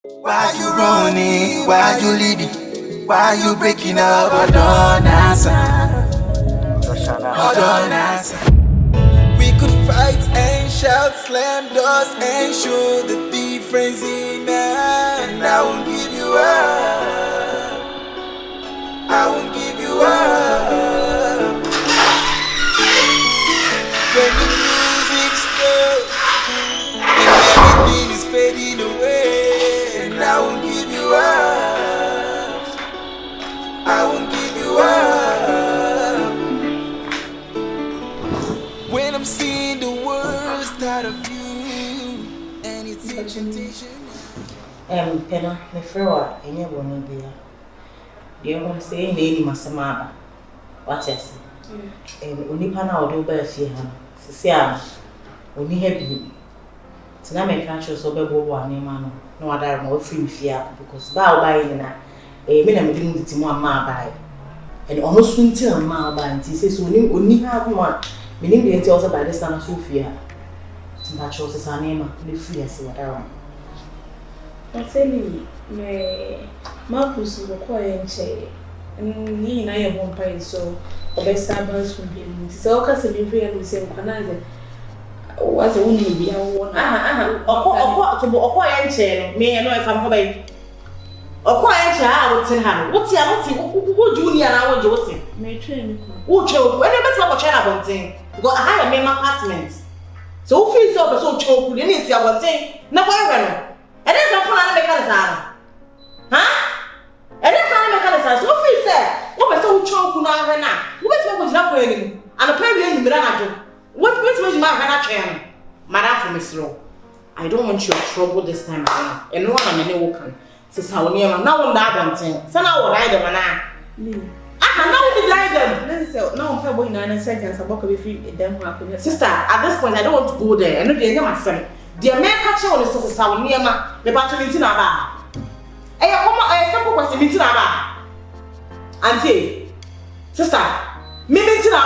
Why you running? Why you leaving? Why you breaking up? Hold on, answer. Hold on, answer. We could fight and shout, slam doors and show the difference in us. And I won't give you up. I won't give you up. When the music stops and everything is fading away, and I won't give you up. I won't give you up. When I'm seeing the worst out of you, and it's a temptation. Pena, me frewa, enye bono bia. The only say name Masamaba. What I say? Onipa na odo ba afie ha. Sisi a oni ha bi. Tina me ka cho so be bobo anema no. No wada ma ofiri fia because ba oba yi na me na me dim titi mu ama ba. And ono sunti ama ba nti say so oni ha ko a me nim de nti o so ba this na so fia. Tina cho so sa anema le fia se wada. I tell you, me Marcus will call and say, and I am one pay so best servants from him. So, because of free and we say, was only be a one. Or quiet chair, me and if I'm away. Or quiet chair, I would tell her. What's your what junior and I would do say? May train. Who choke when you better child one thing? Got a higher member apartment. So, feel so choke, you need to see one thing. No, I and that's not fun mechanism. Huh? And that's not mechanism. So free said, what was so choke now? What was not winning? And a player in Miranajo. What was my Hannah chain? Madame from Miss Rowe. I don't want your trouble this time around. And no one am any woken. Says how near now on that one thing. So now what I do, man. I know we died them. Let's say, no, I'm in 9 seconds. I'm walking with you. Sister, at this point, I don't want to go there. I know they my son. The American show is so sound near the battery in our I come a simple question in our auntie, sister, Mimmy in our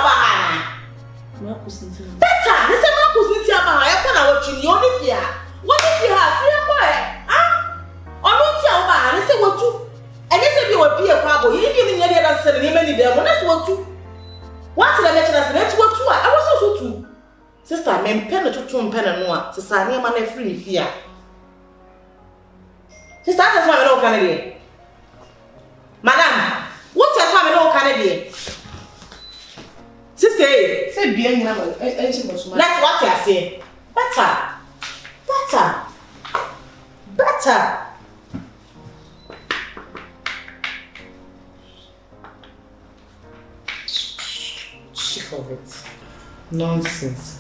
Marcus. Better, this is Marcus in Tiama. I can't watch you only here. What if you have 3 boy? Ah, or not Tiama, and say what you and they say you will be a cowboy. You didn't give me any other ceremony there. That's what you what's the lecture? That's what you are. I was also too. Sister, men pen to 2 pen no. Sister, near man free fear. Sister, that's why we don't Canada. Madam, what's that why we don't Canada? Sister, say bien number. That's what I say. Better. Sick of it. Nonsense.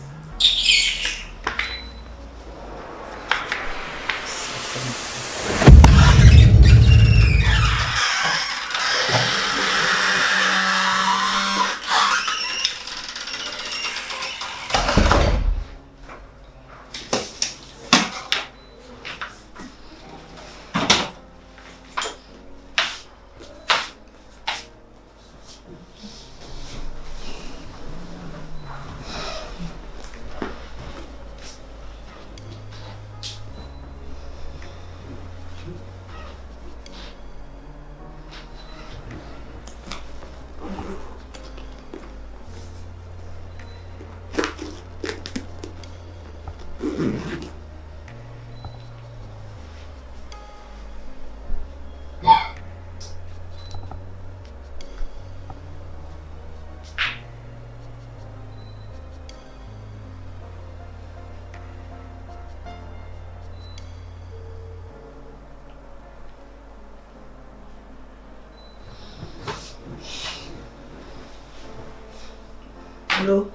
Hello?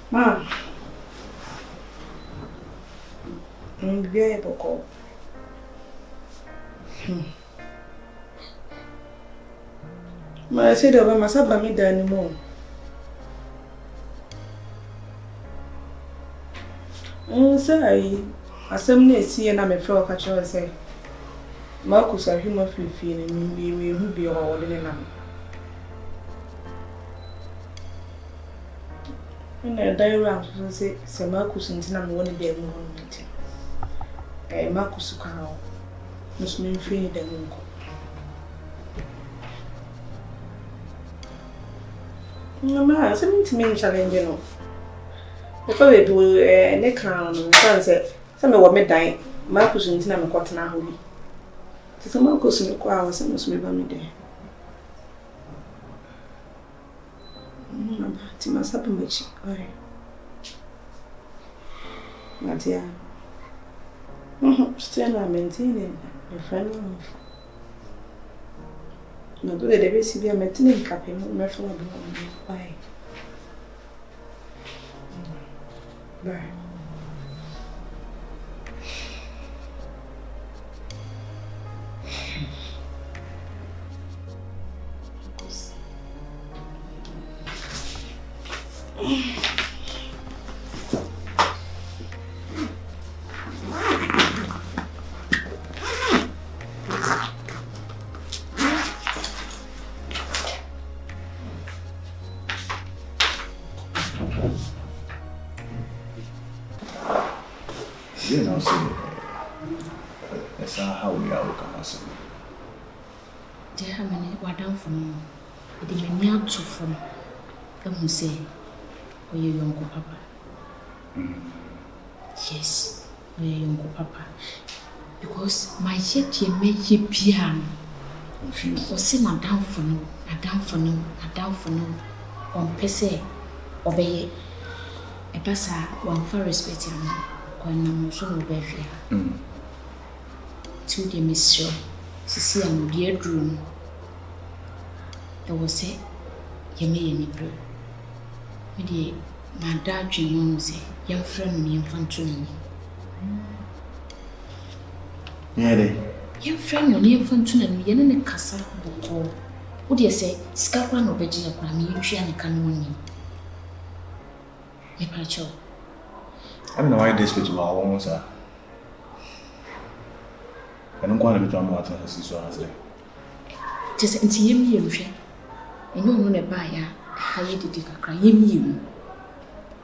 Ma'am. I'm very able. I said over my sabba me anymore. Say, I suddenly see and I'm a fellow catcher and say, Marcus, I human free feeling me who be all in them. And I die around to say, Marcus and I'm one of them. Marcus Crow. Miss Minfield and Uncle. Mamma, something to me challenging. Before we do a neck crown, sunset, some of what midnight, Marcus and Tina cotton hour. To some Marcus in the choir, some must remember me there. To my supper, which I. My dear. Still, I'm maintaining a friend. No, do they ever see me maintaining capping? My phone. Bye. Bye. You know, see, that's how we are looking at it. Dear, how many were down from the many out to from them say, or your young papa? Yes, or your young papa. Because my ship ye make ye piano. Or say, not down for no, not down for no, not down for no, on pese, obey a passer, one for respecting me. When I'm so obefia. To the monsieur, Sissy and dear room. There was a ye any brew. Me, my dad, you say, young friend, me infantry. Yeah, young friend, your near infantry, and me in a casa book. Would you say, Scapran or Begia, you and a cannon? Me, Pacho. I don't know why this with our own, sir. I don't want to be drawn out as this was there. Just and see him, you share. And you know, a buyer, how you did a cry, you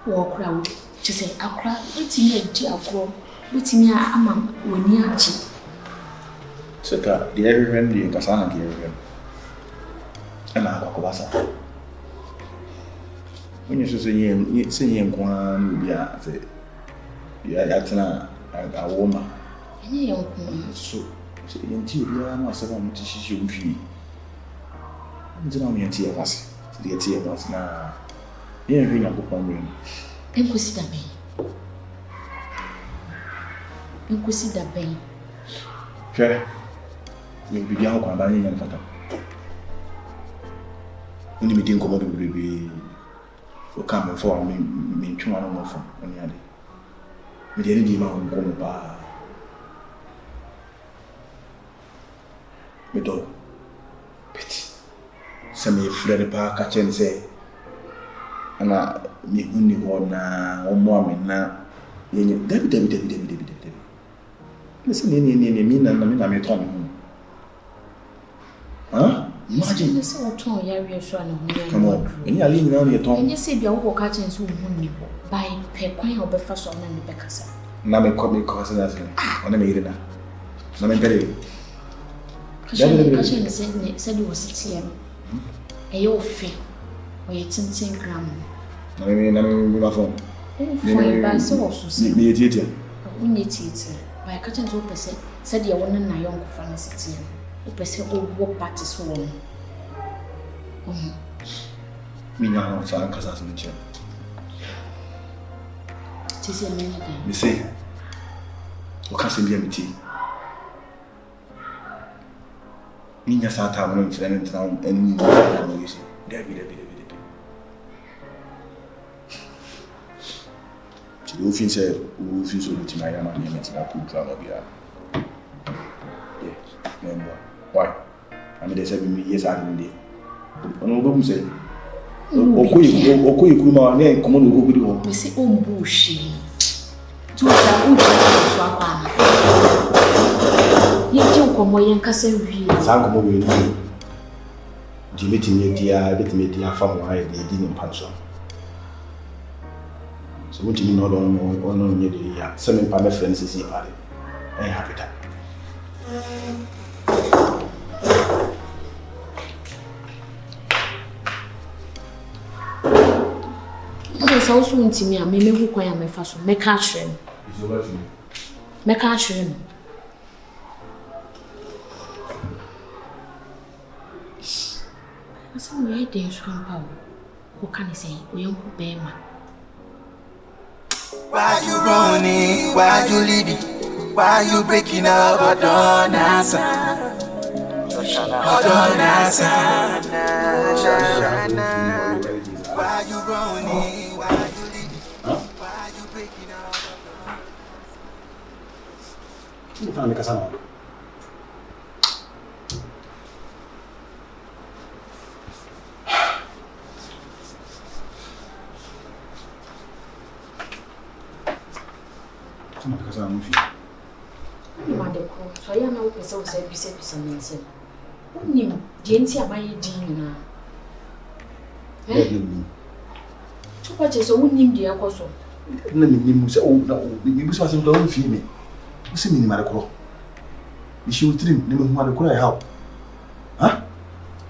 walk round. Just say, I'll cry, waiting here, dear girl, waiting here, I'm when you are cheap. So, the every friend you can sound here. And I walk over. When you say, one, yeah, that's a woman. And you young so, until you are not 7 tissues, you feel. I'm telling you, tear was the tear was now. You ain't bring up upon me. And consider me. And consider me. Okay. You'll be young one by any and fatter. Only me didn't come out with baby. Will come and for me, 2 hours from any other. Me the energy man go ba. Me do. Pity. Some friend pa catch and say. Ana me huni ho na o mo me na. Debi. Listen ni na me ton. Huh? Imagine this old tone, you're showing a come on. And you're leaning on your tongue. And you say, you're walking and so by per coin or first on the Becassa. Now, me call me cousin as on the maiden. No, I'm very. Cashin said you was sitting a your fee or your 10 gram. I mean, my phone. Oh, by so also, me a teacher. We need teacher. By a catching so per se, said your one and my young fancy. Per se, all walk back to swallow. Me now, so I'm cousin. Tis a minute. Me say, what can say be tea? Me just sat down and friend and you say, Debbie. The office said, who feels so to my young man, and I put drama here. Yeah, remember. Why? I mean, they said me, yes, I didn't. On what say? Okoye kuma na enkomo no go gudi ho. We say o mbushi. Tu ta o ji so akwa. Ye ti enkomo ye nkasa wi. Sa enkomo we ni. Di metimi dia, betimi dia fa mo ha di di mpa so. So what you know on nye de ya. Se me pa me friends si pare. And happy that. Okay, so also into me, I may who can my first make cash in. It's over to me. Make cash in. Some way they strong power. Who can I say? We don't bear man. Why you running? Why you leaving? Why you breaking up? I don't answer. I don't answer. Why you running? Why you leaving? Why you breaking up? You can't make a sound. Because I'm with you. Madeko, so I know person say bisa mention. Unim, genti amaye din na. Chupa cheso unim dia koso. Na me say oh na me busa say don't feel me. You see me ni Madeko. You should trim ni me Madeko I help. Huh?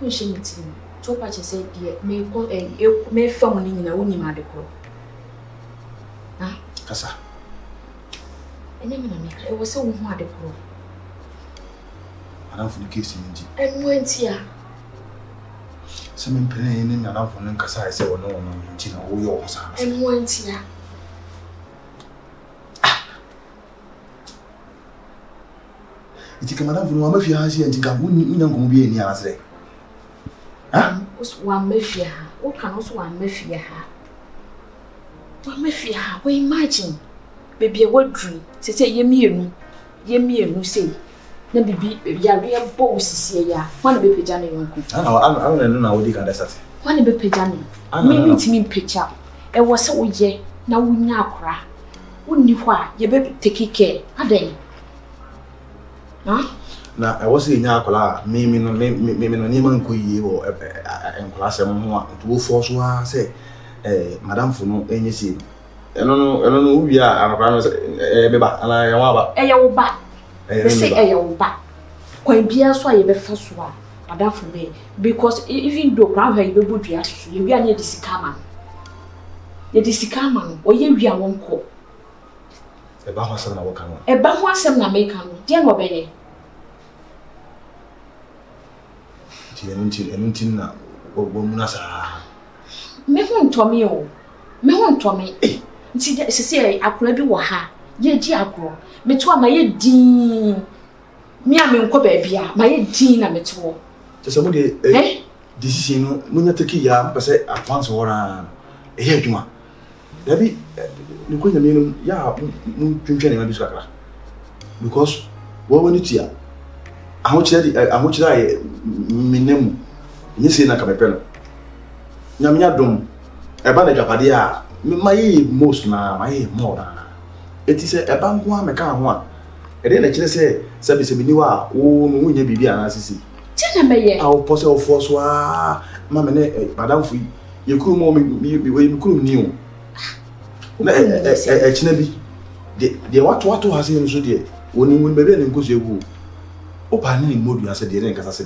Who she meeting? Chupa chese dia me ko me fam ni nyina unim Madeko. Ah, Kasa. It was so hard to grow. I don't for the case in India. And went here. Some playing in and out for Nankasa, I say, no, Tina, all yours. And went here. It's a madam from one of your house and you can't be any answer. Was one mafia. What can also one mafia? One mafia, we imagine. Baby, a word dream. Say, ye me, say. Na bibi, ya real boss here. One baby Johnny uncle. I don't know how they can start. One baby Johnny. Maybe to me picture. It was so ye. Now we now cry. Wouldn't you why? Ye baby take care. Are they? Huh? Now I was in Yakola, maybe no name could you or and class to force one say, Madame Funo, any see. I don't know who we are. I'm a beba, and I am about a back. They say a back. Quite be as why you be first one. Madame for me, because even though ground her, you would be asked you are near the Sikaman. The Sikaman, or you be a one call. A Bahamas and I will come on. A Bahamas and American, dear Mobile. Until now, or Womunasa. Me won't Tommy, oh, me won't Tommy. See, say, I could be waha, ye diagro, me to my dean. Me, I mean, baby, my dean, I'm at all. Somebody, eh? This is no take ya, but say at once or a hair to ma. Debbie, you couldn't mean, ya, drinking in my because what when it's here? How much I mean, you see, like a pen. Yamia dum, a bandage of idea. My most na my more than it is a bank one, I can't one. And then I just say, Service Biniwa, oh, no, you be an assistant. Jenna, I'll post our force, Mamma, Madame Free, you could more me where you could knew. A chinnaby. The what has him so dear, when you will be in goes you. Oh, Panning mood, I said, dear, and Casa.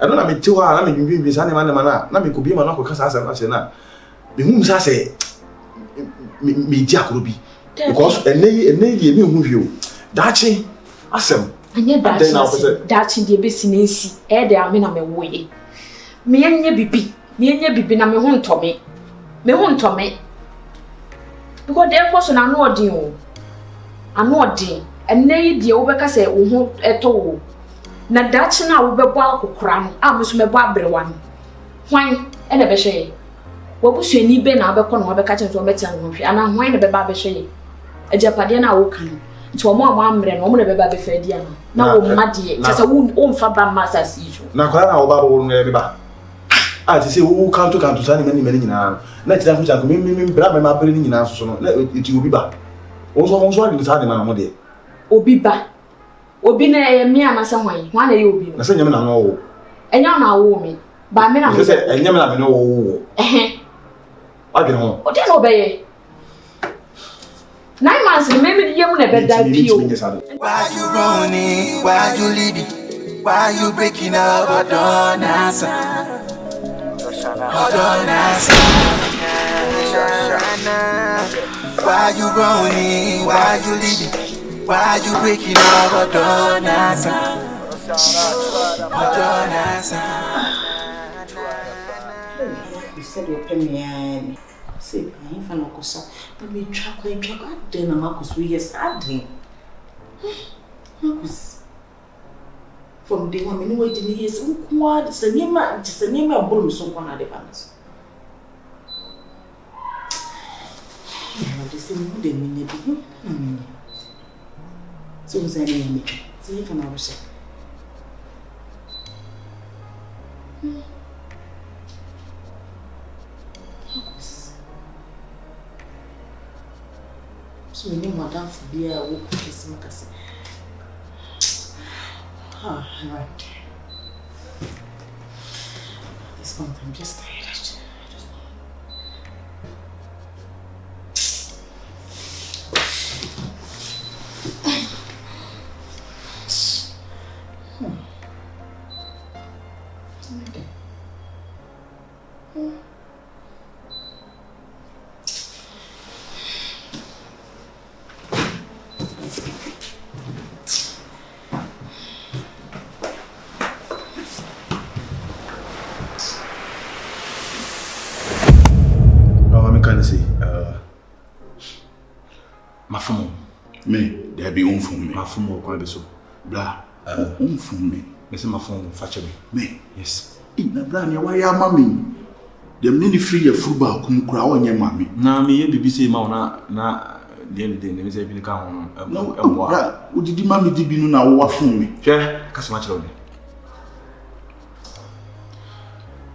I don't know, 2 hours, I mean, this animal, Nami could be my uncle, because I said, the whom I say, me Jack Ruby, because a lady who you, Dachi, Assam, and yet that's in the business, the army, I'm away. Me and ye be, I'm a home to me. Me home to me. Because there was an annual and nay, the overcast say, won't at all. Na Dachi now will be walk cram, I must me barbara one. Why, and a beshay. What was you need Ben Abercon or catching to a better and I'm wine a baby shay. A Japadiana will come to a more mamma and woman of a baby Fediana. Now, Maddy, just a wound own Fabra Mass as usual. Now, Clara, Baba, never back. I say, who come to sign many now. Next time, which I can mean, but my bringing in answer, it will be back. Also, one is hardly my day. Obiba. Obina, me and my son, one of you be. I said, you know, and you're now woman. But me, I said, and you never know. I get home. Oh, then obey. 9 months and maybe you never die. Why you running? Why you leaving? Why you breaking up? Hold on, answer. Hold on, answer. Why you running? Why you leaving? Why you breaking up? Hold on, answer. Hold on, answer. You said you're paying me. See, I ain't fan of Cossa, but we track when you got dinner, Marcus. We are starting. Marcus. From the woman who didn't hear some quad, it's a name, just a name of boom, so one of the bands. The same would mean it. So was I name? See if I'm over. So we need more dance for beer, walk with his makers. Ah, right. This month I'm just tired. My phone will call so. Blah, for me. Miss my phone, fetch me. Yes. In the brand, why are mammy? The many free football come crow on your mammy. Now, me, BBC, Mauna, na the end of the day, they say, no, what did the mammy did you know what for me? Yeah, cast much of me.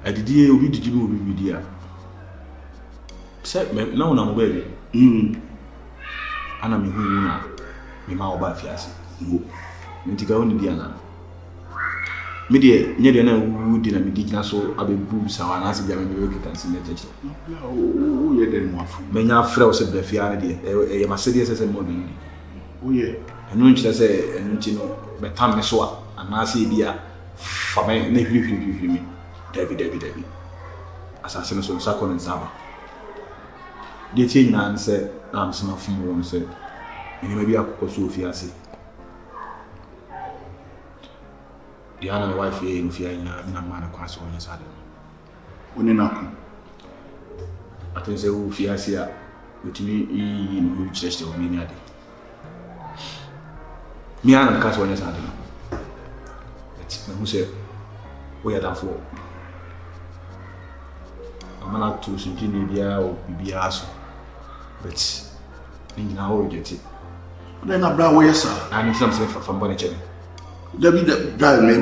I did you read the Jimmy with dear. Set me, no, no, baby. Anna me who now. Me ma oba fiase ngo ntika woni dia na me de nye de na wudi na me digina so abebu sa wa na se bia me be kan se neteche o ye de mo afu me nya afra o se bia fia na de e ma se de se mo bi o ye enu nchira se enu nchi no be tam me so a na se bia fa me na hwihwihwi me David asase no so sakọ ne nsaba de tie nyina nse na am se ma fu mo nse and maybe I could so fiancé. The other wife in Fiana, man, across one is other. When you knock, I think say, oh, fiancé, which me in which just will be near me and cast one is other. It's who say, we are done for. I'm not to Sintinia or Bibiaso, but now we get it. Then I brought away, sir. I need something from Bonicelli. David, drive me,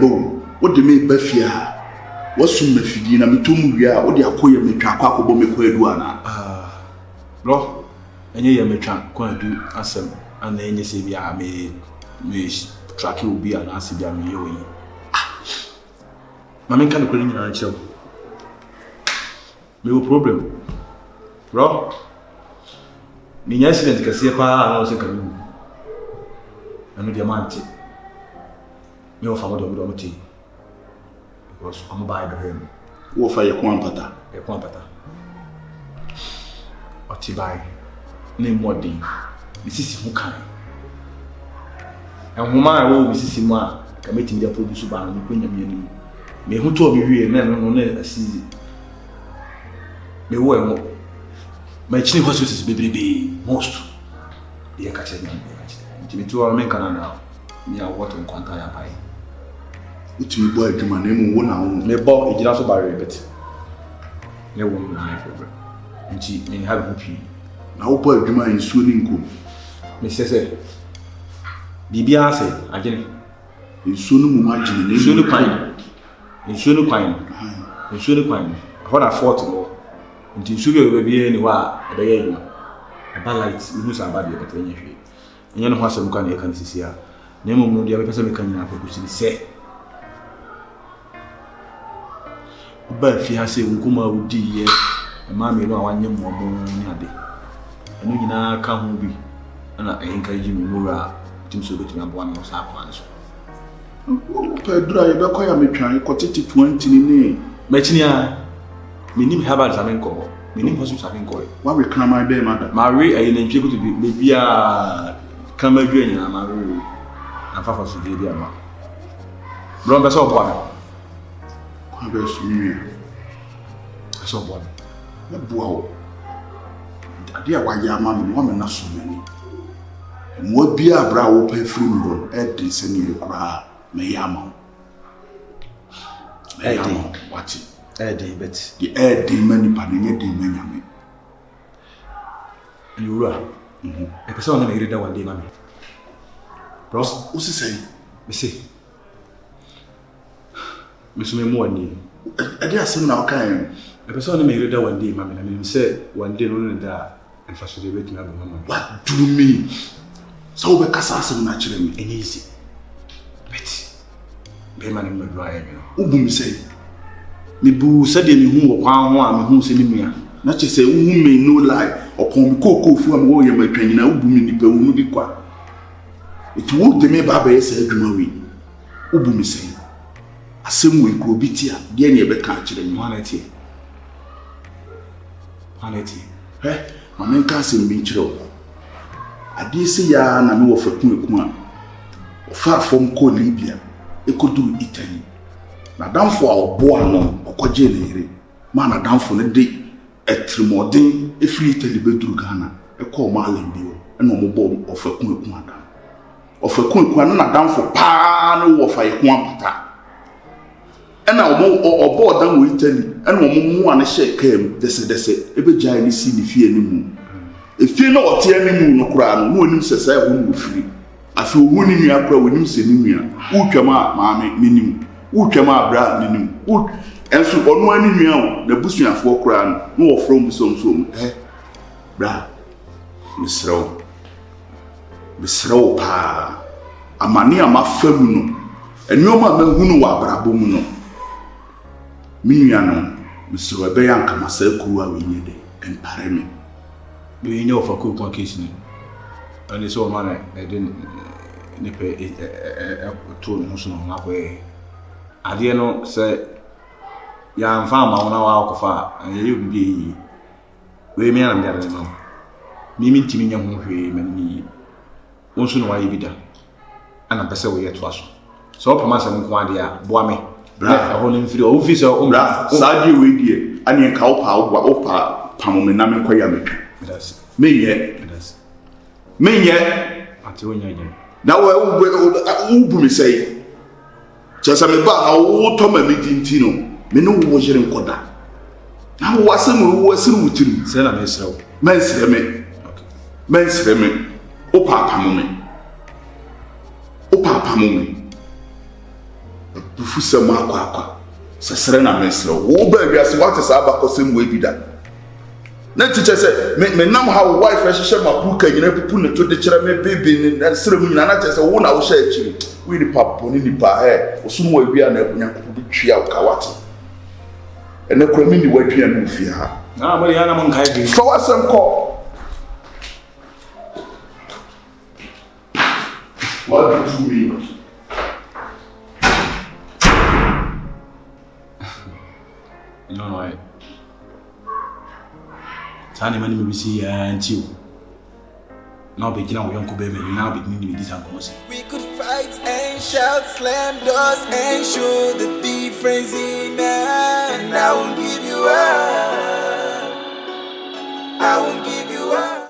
what the make Beffia? What's some Mefidina, me to Muria, or the Akoya me Trako, me Queduana? Bro, and you may try do as some, and then you say, I may track you be an answer, me. Mamma can't clean your answer. No problem, bro. The accident can see a power house in I know the amount. You have found a tea because I'm by the home. What for your quantata? A quantata. Or tea by name what day. Mrs. Mukai. And woman, I will Mrs. Sima, committing the produce by the Queen. May who told me we never a season. May well. My chin was baby most. The catching. Me too are making now. Me are what on quanta pie. Which me boy to my name one now. Me boy, it is also barrier, but no one my problem. And she may have a pee. Now, boy, do my swimming cool. Mrs. say, Bibia say, I didn't. You soon imagine, you should pine. You should pine. You should pine. What I fought to until sugar will be anywhere at the end. A bad light, you lose our body at any rate. And you know what some can see here. Name of the other person can have a say. But if you have said, Ukuma would be a mammy, no one more money. And you now come be and I encourage you more to so get me one more plans. Pedro, you don't call me trying to 20 name. Metinia, meaning Herbert Zamenko, meaning Hospital Zamenko. What we come my day, madam? Marie, I ain't able to be maybe a camera green and Marie. I'm far from the idea. Bron, that's all one. I me. That's all one. Wow. Dear, why your mammy, woman, not so many. And what be a brow open free room at this and you cry, Mayamo. Mayamo, what's it? Eddie, but the air demon, panning a demon. You are a person who read one day, mammy. Ross, what's he say? Me see. Miss Memoni. I dare say now, kind. A person who read one day, mammy, and you said one day only that and facilitate me. What do you mean? So we can say naturally and easy. But Payman in my drive, who boom say? Me boo said in who one who's in me. Not just say, who may no lie or come cocoa from warrior my training. I will be the will be quiet. It won't the me Baba say, Jumawi. Who boom say? A same way, Grobitia, the any ever catch them, humanity. Humanity. Eh, my name can't seem be true. I did say, ya, and I know of a quick far from cold Libya, it could do Italy. Now, down for our boy, or Quajele, man, down for the day at Trimordin, a free Italy bedroom Ghana, a call Marlin Bill, and no more of a quick madam. Of a quick one, not down for Pano of a Quampata. And now more board than we tell you, and one shake came, they said, every giant see the fear anymore. If you know what any moon or crown, no one says I won't free. I feel winning your crow when you say Nimia, who come out, mammy, meaning, who come out, brad, meaning, who, and so on one meow, the bush and 4 crown, no from some, eh? Brad, Miss Row, pa, a mania ma femuno, and no man who know what brabomuno. Miniano, Mr. Rebeyan come myself, who are we need and paremy. Do you know for cook one kitchen? And it's all money. I didn't pay to emotional way. I didn't know, say, young farmer on our far, and you be. We may have got no. Mimi Timmy young me. Once in a while, you be done. And a person will get to us. So, Promise and Quadia, Boame, Brad, a whole in 3 officer, Sadi Wiggy, and your cow power, Opa, Pamominam Quayamic. Me yet. Until you Now, who say, just a how Tom and meeting Tino, me no was in Koda. Now, what's the who was with him? Send a message. Men's reme, Opa Pamomi. Bufusa Marqua, Sasrena Mesro, who baby as what is Abaco same way be that. Then teacher said, me now how wife I share my book and you never put it to the chairman baby and ceremony and I just a one I'll share you. We the pap on the bar hair, or some way we are never tree out Kawati. And the community where we are moving here. Ah, but Yana Monkai. So what's some call? What do you mean? You know why? Tani mani me bisi anti now begin our young baby now beginning with this and we could fight and shout, slam doors and show the difference in man. And I won't give